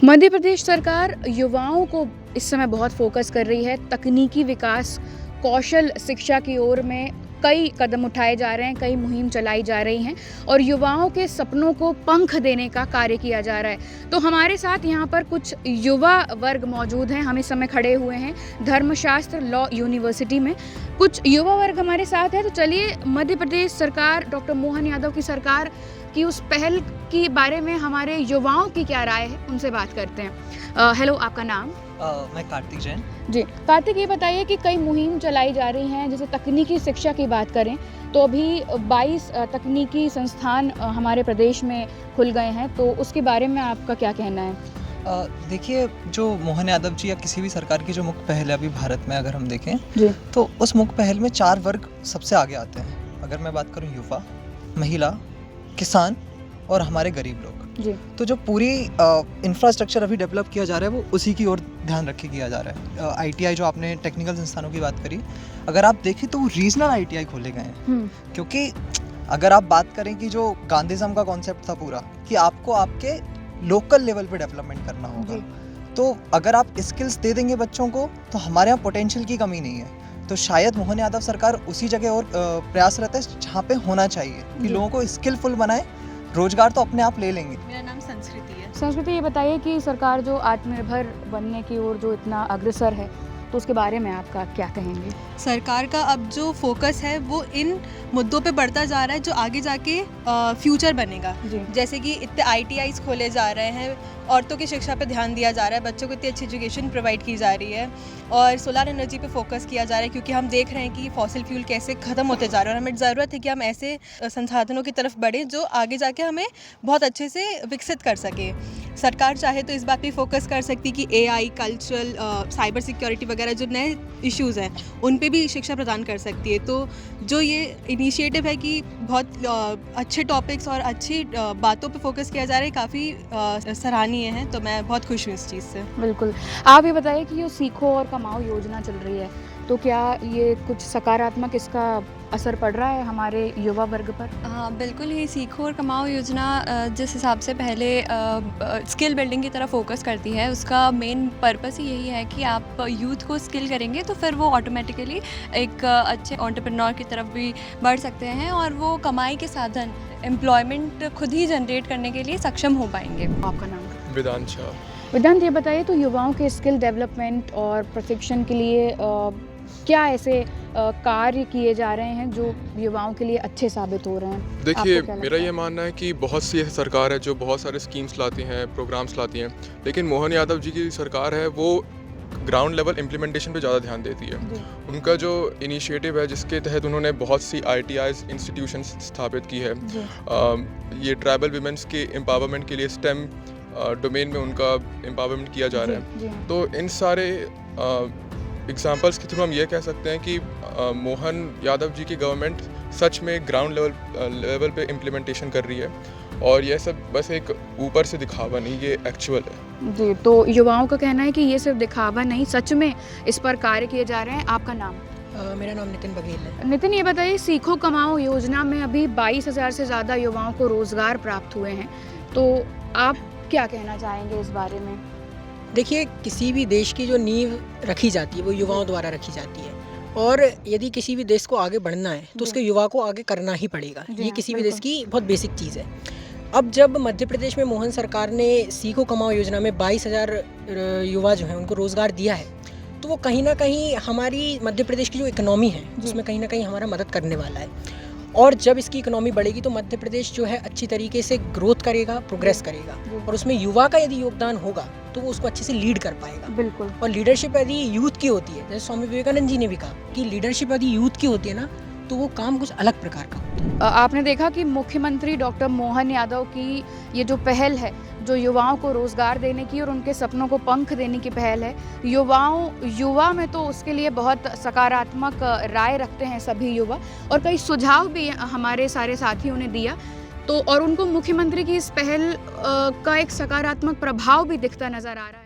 मध्य प्रदेश सरकार युवाओं को इस समय बहुत फोकस कर रही है। तकनीकी विकास, कौशल शिक्षा की ओर में कई कदम उठाए जा रहे हैं, कई मुहिम चलाई जा रही हैं और युवाओं के सपनों को पंख देने का कार्य किया जा रहा है। तो हमारे साथ यहाँ पर कुछ युवा वर्ग मौजूद हैं। हम इस समय खड़े हुए हैं धर्मशास्त्र लॉ यूनिवर्सिटी में। कुछ युवा वर्ग हमारे साथ है। तो चलिए, मध्य प्रदेश सरकार, डॉक्टर मोहन यादव की सरकार की उस पहल के बारे में हमारे युवाओं की क्या राय है, उनसे बात करते हैं। हेलो, आपका नाम? मैं कार्तिक जैन। जी कार्तिक, ये बताइए कि कई मुहिम चलाई जा रही हैं। जैसे तकनीकी शिक्षा की बात करें तो अभी 22 तकनीकी संस्थान हमारे प्रदेश में खुल गए हैं, तो उसके बारे में आपका क्या कहना है? देखिए, जो मोहन यादव जी या किसी भी सरकार की जो मुख्य पहल है अभी भारत में अगर हम देखें जी, तो उस मुख्य पहल में 4 वर्ग सबसे आगे आते हैं। अगर मैं बात करूं युवा, महिला, किसान और हमारे गरीब लोग जी। तो जो पूरी इंफ्रास्ट्रक्चर अभी डेवलप किया जा रहा है वो उसी की ओर ध्यान रख के किया जा रहा है। ITI जो आपने टेक्निकल संस्थानों की बात करी, अगर आप देखें तो वो रीजनल ITI खोले गए हैं। क्योंकि अगर आप बात करें कि जो गांधीज़म का कॉन्सेप्ट था पूरा कि आपको आपके लोकल लेवल पे डेवलपमेंट करना होगा, तो अगर आप स्किल्स दे देंगे बच्चों को तो हमारे यहाँ पोटेंशियल की कमी नहीं है। तो शायद मोहन यादव सरकार उसी जगह और प्रयासरत है जहाँ पे होना चाहिए कि लोगों को स्किलफुल बनाए, रोजगार तो अपने आप ले लेंगे। मेरा नाम संस्कृति है। संस्कृति, ये बताइए कि सरकार जो आत्मनिर्भर बनने की ओर जो इतना अग्रसर है, तो उसके बारे में आपका क्या कहेंगे? सरकार का अब जो फोकस है वो इन मुद्दों पे बढ़ता जा रहा है जो आगे जाके फ्यूचर बनेगा। जैसे कि इतने ITIs खोले जा रहे हैं, औरतों की शिक्षा पे ध्यान दिया जा रहा है, बच्चों को इतनी अच्छी एजुकेशन प्रोवाइड की जा रही है और सोलर एनर्जी पे फोकस किया जा रहा है, क्योंकि हम देख रहे हैं कि फॉसिल फ्यूल कैसे ख़त्म होते जा रहे हैं और हमें ज़रूरत है कि हम ऐसे संसाधनों की तरफ बढ़ें जो आगे जाके हमें बहुत अच्छे से विकसित कर सके। सरकार चाहे तो इस बात पे फोकस कर सकती कि AI, कल्चरल, साइबर सिक्योरिटी वगैरह जो नए इश्यूज़ हैं उन पे भी शिक्षा प्रदान कर सकती है। तो जो ये इनिशिएटिव है कि बहुत अच्छे टॉपिक्स और अच्छी बातों पे फोकस किया जा रहा है, काफ़ी सराहनीय है। तो मैं बहुत खुश हूँ इस चीज़ से। बिल्कुल। आप ये बताइए कि ये सीखो और कमाओ योजना चल रही है, तो क्या ये कुछ सकारात्मक इसका असर पड़ रहा है हमारे युवा वर्ग पर? हाँ, बिल्कुल ही। सीखो और कमाओ योजना जिस हिसाब से पहले स्किल बिल्डिंग की तरफ फोकस करती है, उसका मेन पर्पस ही यही है कि आप यूथ को स्किल करेंगे तो फिर वो ऑटोमेटिकली एक अच्छे एंटरप्रेन्योर की तरफ भी बढ़ सकते हैं और वो कमाई के साधन, एम्प्लॉयमेंट खुद ही जनरेट करने के लिए सक्षम हो पाएंगे। आपका नाम? वेदांत शाह। वेदांत, ये बताइए तो युवाओं के स्किल डेवलपमेंट और प्रशिक्षण के लिए क्या ऐसे कार्य किए जा रहे हैं जो युवाओं के लिए अच्छे साबित हो रहे हैं? देखिए, मेरा ये मानना है कि बहुत सी ऐसी सरकार है जो बहुत सारे स्कीम्स लाती हैं, प्रोग्राम्स लाती हैं, लेकिन मोहन यादव जी की सरकार है वो ग्राउंड लेवल इम्प्लीमेंटेशन पे ज़्यादा ध्यान देती है। उनका जो इनिशिएटिव है जिसके तहत उन्होंने बहुत सी ITIs इंस्टीट्यूशंस स्थापित की है, ये ट्राइबल विमेंस के एम्पावरमेंट के लिए STEM डोमेन में उनका एम्पावरमेंट किया जा रहा है। तो इन सारे एग्जाम्पल्स के थ्रू हम ये कह सकते हैं कि मोहन यादव जी की गवर्नमेंट सच में ग्राउंड लेवल पे इम्प्लीमेंटेशन कर रही है और यह सब बस एक ऊपर से दिखावा नहीं, ये एक्चुअल है। जी, तो युवाओं का कहना है कि ये सिर्फ दिखावा नहीं, सच में इस पर कार्य किए जा रहे हैं। आपका नाम? मेरा नाम नितिन बघेल है। नितिन, ये बताइए, सीखो कमाओ योजना में अभी 22,000 से ज़्यादा युवाओं को रोज़गार प्राप्त हुए हैं, तो आप क्या कहना चाहेंगे इस बारे में? देखिए, किसी भी देश की जो नींव रखी जाती है वो युवाओं द्वारा रखी जाती है और यदि किसी भी देश को आगे बढ़ना है तो उसके युवा को आगे करना ही पड़ेगा। ये किसी भी देश की बहुत बेसिक चीज़ है। अब जब मध्य प्रदेश में मोहन सरकार ने सीखो कमाओ योजना में 22,000 युवा जो हैं उनको रोज़गार दिया है, तो वो कहीं ना कहीं हमारी मध्य प्रदेश की जो इकोनॉमी है उसमें कहीं ना कहीं हमारा मदद करने वाला है। और जब इसकी इकोनॉमी बढ़ेगी तो मध्य प्रदेश जो है अच्छी तरीके से ग्रोथ करेगा, प्रोग्रेस करेगा और उसमें युवा का यदि योगदान होगा तो वो उसको अच्छे से लीड कर पाएगा। बिल्कुल। और लीडरशिप यदि यूथ की होती है, जैसे स्वामी विवेकानंद जी ने भी कहा कि लीडरशिप यदि यूथ की होती है ना, तो वो काम कुछ अलग प्रकार का होता है। आपने देखा कि मुख्यमंत्री डॉक्टर मोहन यादव की ये जो पहल है, जो युवाओं को रोज़गार देने की और उनके सपनों को पंख देने की पहल है, युवा में तो उसके लिए बहुत सकारात्मक राय रखते हैं सभी युवा और कई सुझाव भी हमारे सारे साथियों ने दिया, तो और उनको मुख्यमंत्री की इस पहल का एक सकारात्मक प्रभाव भी दिखता नज़र आ रहा है।